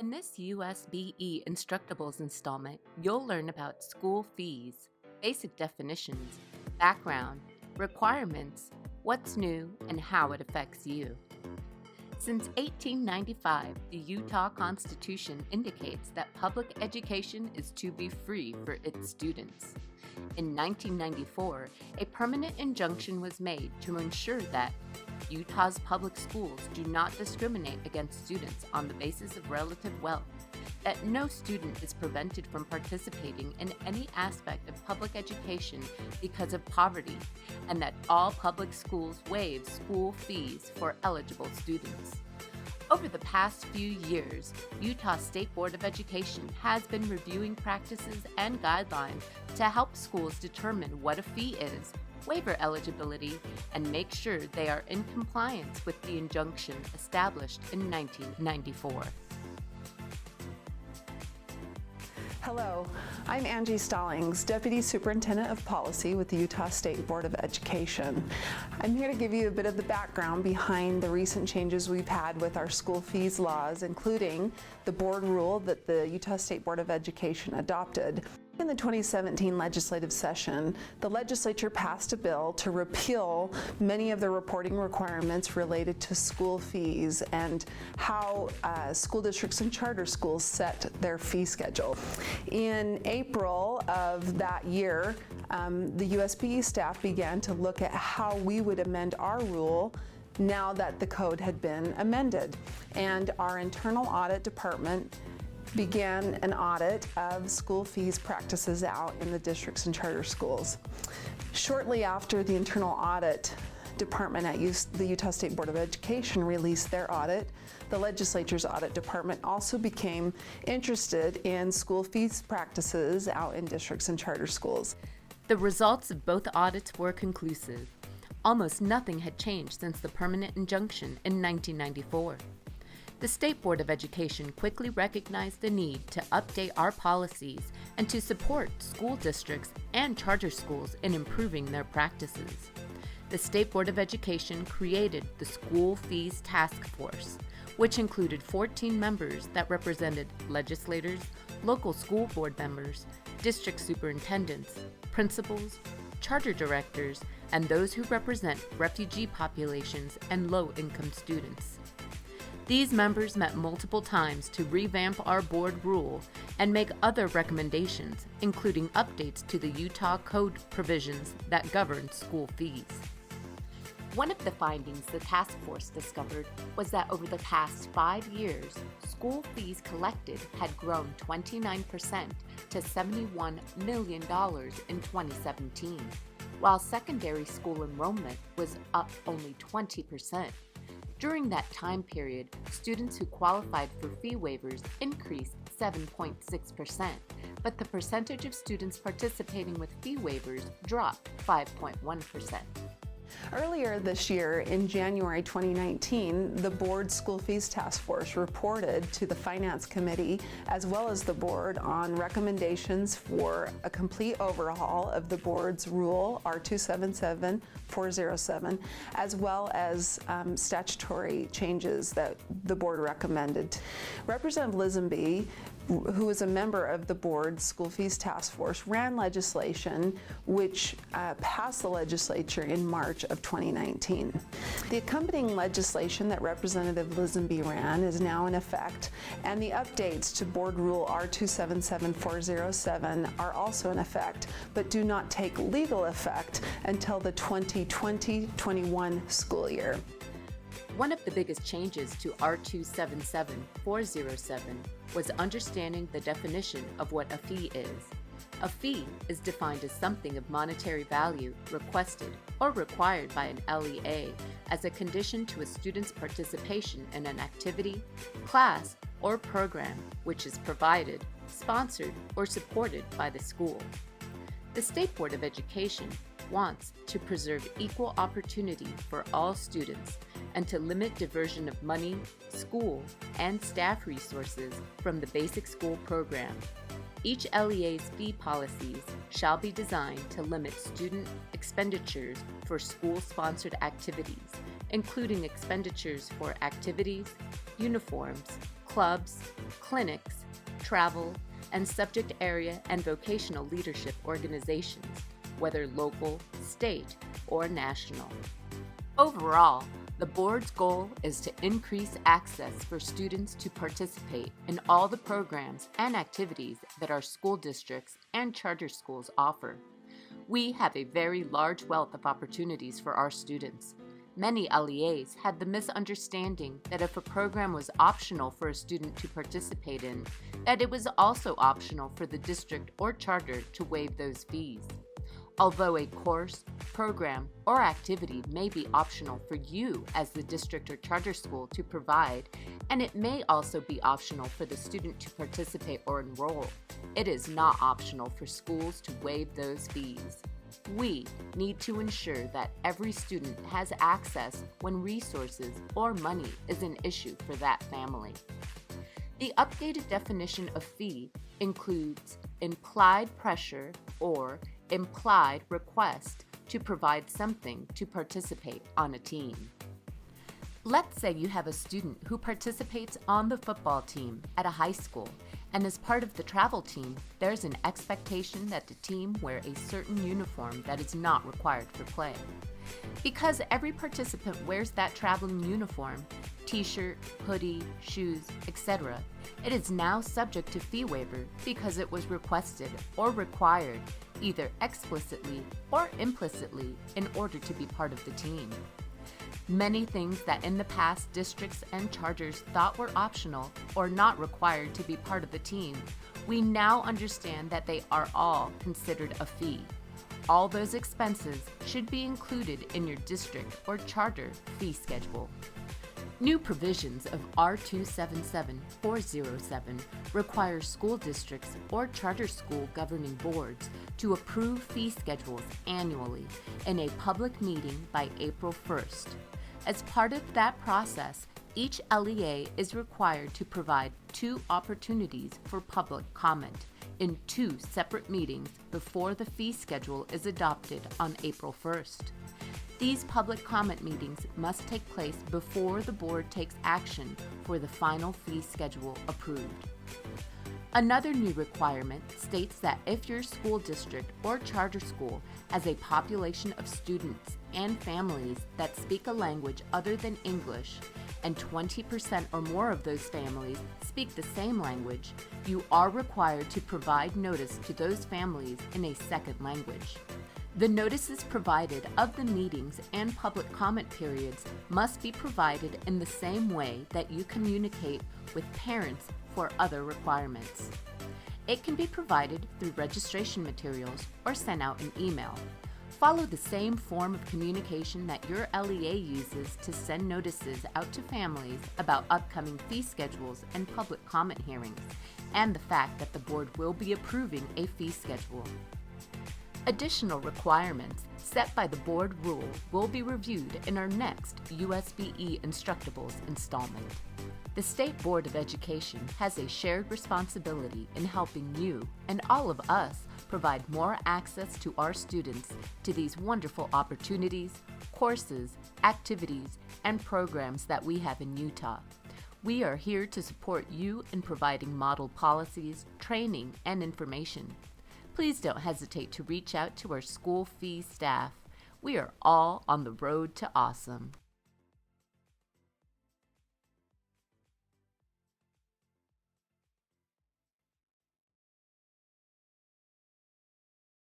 In this USBE Instructables installment, you'll learn about school fees, basic definitions, background, requirements, what's new, and how it affects you. Since 1895, the Utah Constitution indicates that public education is to be free for its students. In 1994, a permanent injunction was made to ensure that Utah's public schools do not discriminate against students on the basis of relative wealth, that no student is prevented from participating in any aspect of public education because of poverty, and that all public schools waive school fees for eligible students. Over the past few years, Utah State Board of Education has been reviewing practices and guidelines to help schools determine what a fee is, waiver eligibility, and make sure they are in compliance with the injunction established in 1994. Hello, I'm Angie Stallings, Deputy Superintendent of Policy with the Utah State Board of Education. I'm here to give you a bit of the background behind the recent changes we've had with our school fees laws, including the board rule that the Utah State Board of Education adopted. In the 2017 legislative session, the legislature passed a bill to repeal many of the reporting requirements related to school fees and how school districts and charter schools set their fee schedule. In April of that year, the USBE staff began to look at how we would amend our rule now that the code had been amended. And our internal audit department began an audit of school fees practices out in the districts and charter schools. Shortly after the internal audit department at the Utah State Board of Education released their audit, the legislature's audit department also became interested in school fees practices out in districts and charter schools. The results of both audits were conclusive. Almost nothing had changed since the permanent injunction in 1994. The State Board of Education quickly recognized the need to update our policies and to support school districts and charter schools in improving their practices. The State Board of Education created the School Fees Task Force, which included 14 members that represented legislators, local school board members, district superintendents, principals, charter directors, and those who represent refugee populations and low-income students. These members met multiple times to revamp our board rule and make other recommendations, including updates to the Utah Code provisions that govern school fees. One of the findings the task force discovered was that over the past 5 years, school fees collected had grown 29% to $71 million in 2017, while secondary school enrollment was up only 20%. During that time period, students who qualified for fee waivers increased 7.6%, but the percentage of students participating with fee waivers dropped 5.1%. Earlier this year, in January 2019, the board's School Fees Task Force reported to the Finance Committee as well as the board on recommendations for a complete overhaul of the board's rule R277407, as well as statutory changes that the board recommended. Representative Lisenby, who is a member of the board's School Fees Task Force, ran legislation which passed the legislature in March of 2019. The accompanying legislation that Representative Lisenby ran is now in effect, and the updates to Board Rule R277407 are also in effect, but do not take legal effect until the 2020-21 school year. One of the biggest changes to R277407 was understanding the definition of what a fee is. A fee is defined as something of monetary value requested or required by an LEA as a condition to a student's participation in an activity, class, or program which is provided, sponsored, or supported by the school. The State Board of Education wants to preserve equal opportunity for all students and to limit diversion of money, school, and staff resources from the basic school program. Each LEA's fee policies shall be designed to limit student expenditures for school-sponsored activities, including expenditures for activities, uniforms, clubs, clinics, travel, and subject area and vocational leadership organizations, whether local, state, or national. Overall, the board's goal is to increase access for students to participate in all the programs and activities that our school districts and charter schools offer. We have a very large wealth of opportunities for our students. Many LEAs had the misunderstanding that if a program was optional for a student to participate in, that it was also optional for the district or charter to waive those fees. Although a course, program, or activity may be optional for you as the district or charter school to provide, and it may also be optional for the student to participate or enroll, it is not optional for schools to waive those fees. We need to ensure that every student has access when resources or money is an issue for that family. The updated definition of fee includes implied pressure or implied request to provide something to participate on a team. Let's say you have a student who participates on the football team at a high school, and as part of the travel team, there's an expectation that the team wear a certain uniform that is not required for play. Because every participant wears that traveling uniform, t-shirt, hoodie, shoes, etc., it is now subject to fee waiver because it was requested or required either explicitly or implicitly in order to be part of the team. Many things that in the past districts and charters thought were optional or not required to be part of the team, we now understand that they are all considered a fee. All those expenses should be included in your district or charter fee schedule. New provisions of R277407 require school districts or charter school governing boards to approve fee schedules annually in a public meeting by April 1st. As part of that process, each LEA is required to provide 2 opportunities for public comment in 2 separate meetings before the fee schedule is adopted on April 1st. These public comment meetings must take place before the board takes action for the final fee schedule approved. Another new requirement states that if your school district or charter school has a population of students and families that speak a language other than English, and 20% or more of those families speak the same language, you are required to provide notice to those families in a second language. The notices provided of the meetings and public comment periods must be provided in the same way that you communicate with parents for other requirements. It can be provided through registration materials or sent out in email. Follow the same form of communication that your LEA uses to send notices out to families about upcoming fee schedules and public comment hearings, and the fact that the board will be approving a fee schedule. Additional requirements set by the board rule will be reviewed in our next USBE Instructables installment. The State Board of Education has a shared responsibility in helping you and all of us provide more access to our students to these wonderful opportunities, courses, activities, and programs that we have in Utah. We are here to support you in providing model policies, training, and information. Please don't hesitate to reach out to our school fee staff. We are all on the road to awesome.